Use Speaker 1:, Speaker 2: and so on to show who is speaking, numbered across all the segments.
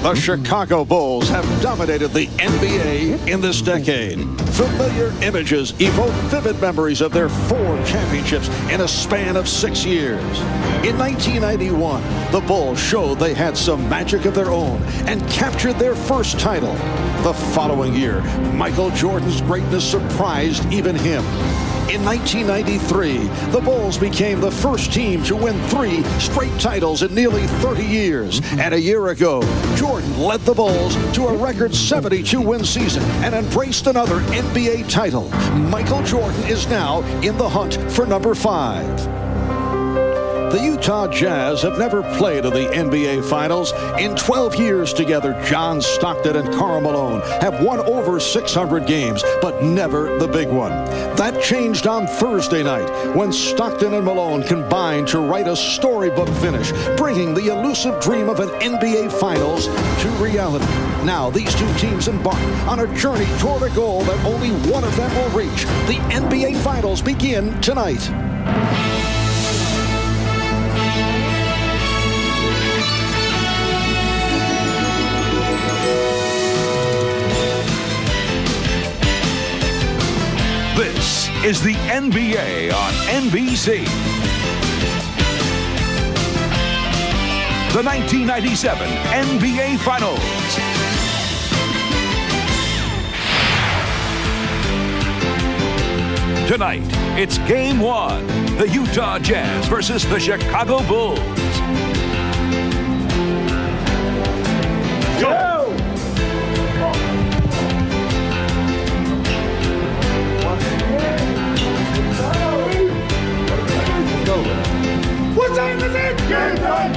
Speaker 1: The Chicago Bulls have dominated the NBA in this decade. Familiar images evoke vivid memories of their 4 championships in a span of 6 years. In 1991, the Bulls showed they had some magic of their own and captured their first title. The following year, Michael Jordan's greatness surprised even him. In 1993, the Bulls became the first team to win 3 straight titles in nearly 30 years. And a year ago, Jordan led the Bulls to a record 72-win season and embraced another NBA title. Michael Jordan is now in the hunt for number 5. The Utah Jazz have never played in the NBA Finals. In 12 years together, John Stockton and Karl Malone have won over 600 games, but never the big one. That changed on Thursday night when Stockton and Malone combined to write a storybook finish, bringing the elusive dream of an NBA Finals to reality. Now these 2 teams embark on a journey toward a goal that only one of them will reach. The NBA Finals begin tonight.
Speaker 2: This is the NBA on NBC. The 1997 NBA Finals. Tonight, it's Game 1. The Utah Jazz versus the Chicago Bulls. Go!
Speaker 3: What time is it? Game time!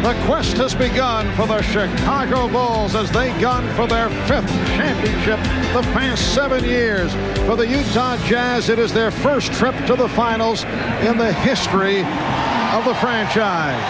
Speaker 1: The quest has begun for the Chicago Bulls as they gun for their 5th championship the past 7 years. For the Utah Jazz, it is their first trip to the finals in the history of the franchise.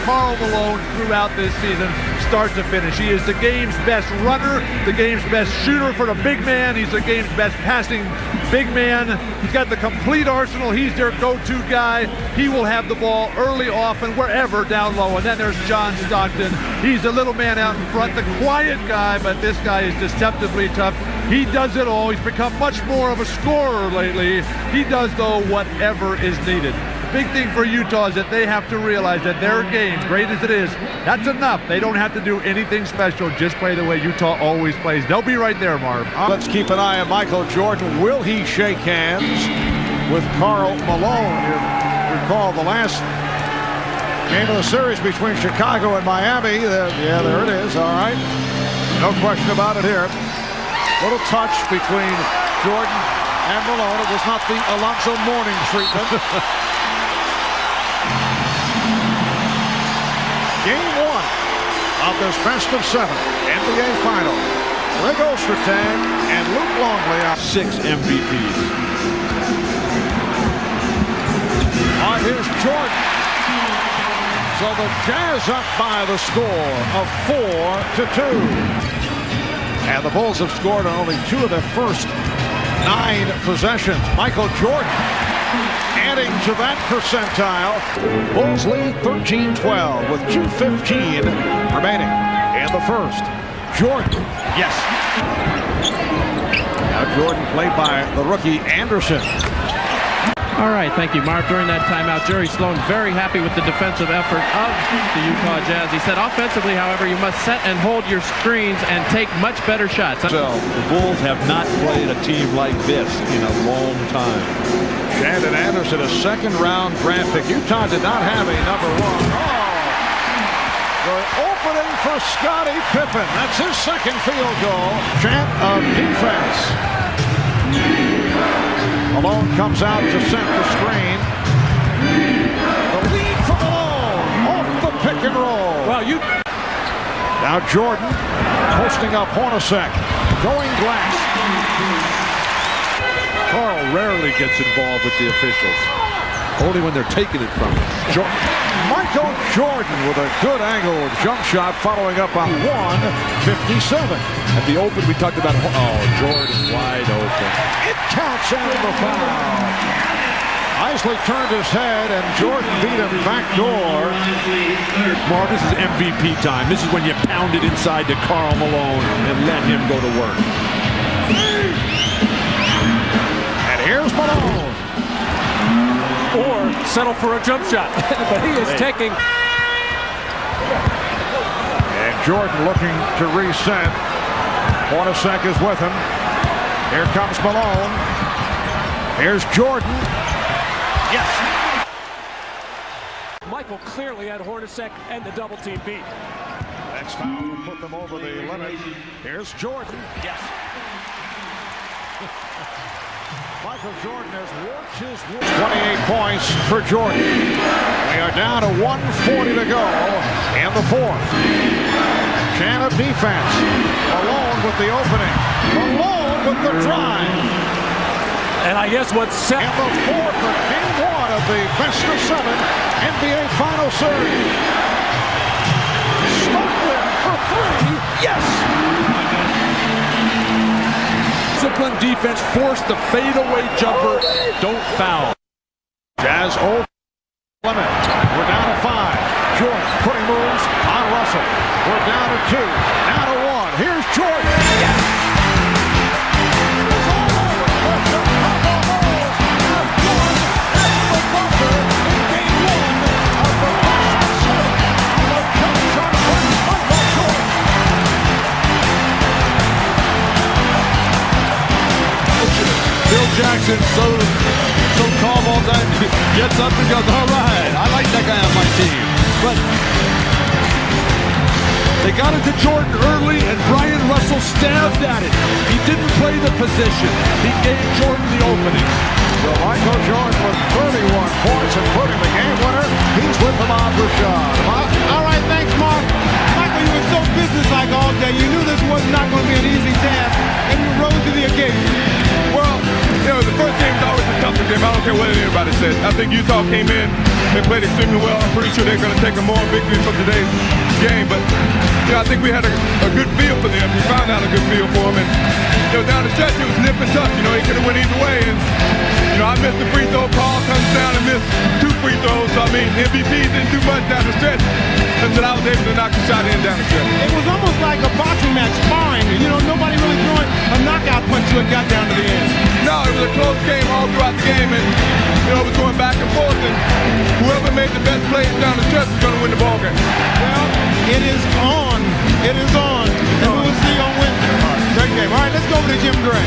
Speaker 4: Karl Malone throughout this season, start to finish. He is the game's best runner, the game's best shooter for the big man. He's the game's best passing big man. He's got the complete arsenal. He's their go-to guy. He will have the ball early, often, wherever down low. And then there's John Stockton. He's the little man out in front, the quiet guy, but this guy is deceptively tough. He does it all. He's become much more of a scorer lately. He does, though, whatever is needed. Big thing for Utah is that they have to realize that their game, great as it is, that's enough. They don't have to do anything special. Just play the way Utah always plays. They'll be right there, Marv.
Speaker 1: Let's keep an eye on Michael Jordan. Will he shake hands with Karl Malone? You recall the last game of the series between Chicago and Miami. Yeah, there it is. All right. No question about it here. Little touch between Jordan and Malone. It was not the Alonzo Mourning treatment. Game 1 of this best of 7 NBA Final. Rick Ostertag and Luke Longley out.
Speaker 5: 6 MVPs.
Speaker 1: Here's Jordan. So the Jazz up by the score of 4-2. And the Bulls have scored on only 2 of their first 9 possessions. Michael Jordan adding to that percentile. Bulls lead 13-12 with 2:15 remaining in the first. Jordan. Yes. Now Jordan played by the rookie Anderson.
Speaker 6: All right, thank you, Mark. During that timeout, Jerry Sloan very happy with the defensive effort of the Utah Jazz. He said offensively, however, you must set and hold your screens and take much better shots.
Speaker 5: The Bulls have not played a team like this in a long time.
Speaker 1: Shandon Anderson, a second-round draft pick. Utah did not have a number 1. The opening for Scottie Pippen. That's his second field goal. Chant of defense. Malone comes out to set the screen. The lead for Malone off the pick and roll.
Speaker 6: Well,
Speaker 1: Now Jordan posting up Hornacek. Going glass.
Speaker 5: Karl rarely gets involved with the officials. Only when they're taking it from him.
Speaker 1: Michael Jordan with a good angled jump shot following up on 157.
Speaker 5: At the open, we talked about, Jordan wide open.
Speaker 1: It counts out the foul. Isley turned his head, and Jordan beat him back door.
Speaker 5: Marv, this is MVP time. This is when you pound it inside to Karl Malone and let him go to work.
Speaker 1: And here's Malone.
Speaker 7: Or settle for a jump shot. But he is taking.
Speaker 1: And Jordan looking to reset. Hornacek is with him. Here comes Malone. Here's Jordan.
Speaker 7: Yes. Michael clearly had Hornacek and the double team beat.
Speaker 1: Next foul will put them over the limit. Here's Jordan.
Speaker 7: Yes.
Speaker 1: Michael Jordan has worked his 28 points for Jordan. We are down to 1:40 to go in the fourth. Cannon defense. Malone with the opening. Malone with the drive.
Speaker 7: And I guess what's set.
Speaker 1: In the fourth of game one of the best of seven NBA Final Series. Stockton for three. Yes!
Speaker 5: Disciplined defense forced the fadeaway jumper. Don't foul.
Speaker 1: Jazz over limit. We're down to 5. Jordan putting moves on Russell. We're down to 2. Now to 1. Here's Jordan. Yes! It's all over. The Chicago Bulls have won at the buzzer in game one of the best of seven. The Johnson first Michael Jordan.
Speaker 5: Phil Jackson so calm all day. Gets up and goes, all right, I like that guy on my team. But they got it to Jordan early, and Brian Russell stabbed at it. He didn't play the position. He gave Jordan the opening.
Speaker 1: So Michael Jordan with 31 points and putting the game winner. He's with Ahmad Rashad.
Speaker 3: All right, thanks, Mark. Michael, you were so businesslike all day. You knew this was not going to be an easy task, and you rose to the occasion.
Speaker 8: Well, you know, the first game is always the toughest game. I don't care what anybody says. I think Utah came in and played extremely well. I'm pretty sure they're going to take a more victory from today's game. But, you know, I think we had a good feel for them. We found out a good feel for them. And, you know, down the stretch, it was nip and tuck. You know, it could have went either way. And, you know, I missed the free throw. Paul comes down and missed 2 free throws. So, I mean, MVP didn't do much down the stretch until I was able to knock the shot in down the stretch.
Speaker 3: It was almost like a boxing match, sparring. You know, nobody really throwing a knockout punch when it got down to the end.
Speaker 8: No, it was a close game all throughout the game, and you know it was going back and forth, and whoever made the best plays down the stretch was going to win the ball game.
Speaker 3: Well, it is on. It is on. And we will see on Wednesday. Great game. All right, let's go over to Jim Gray.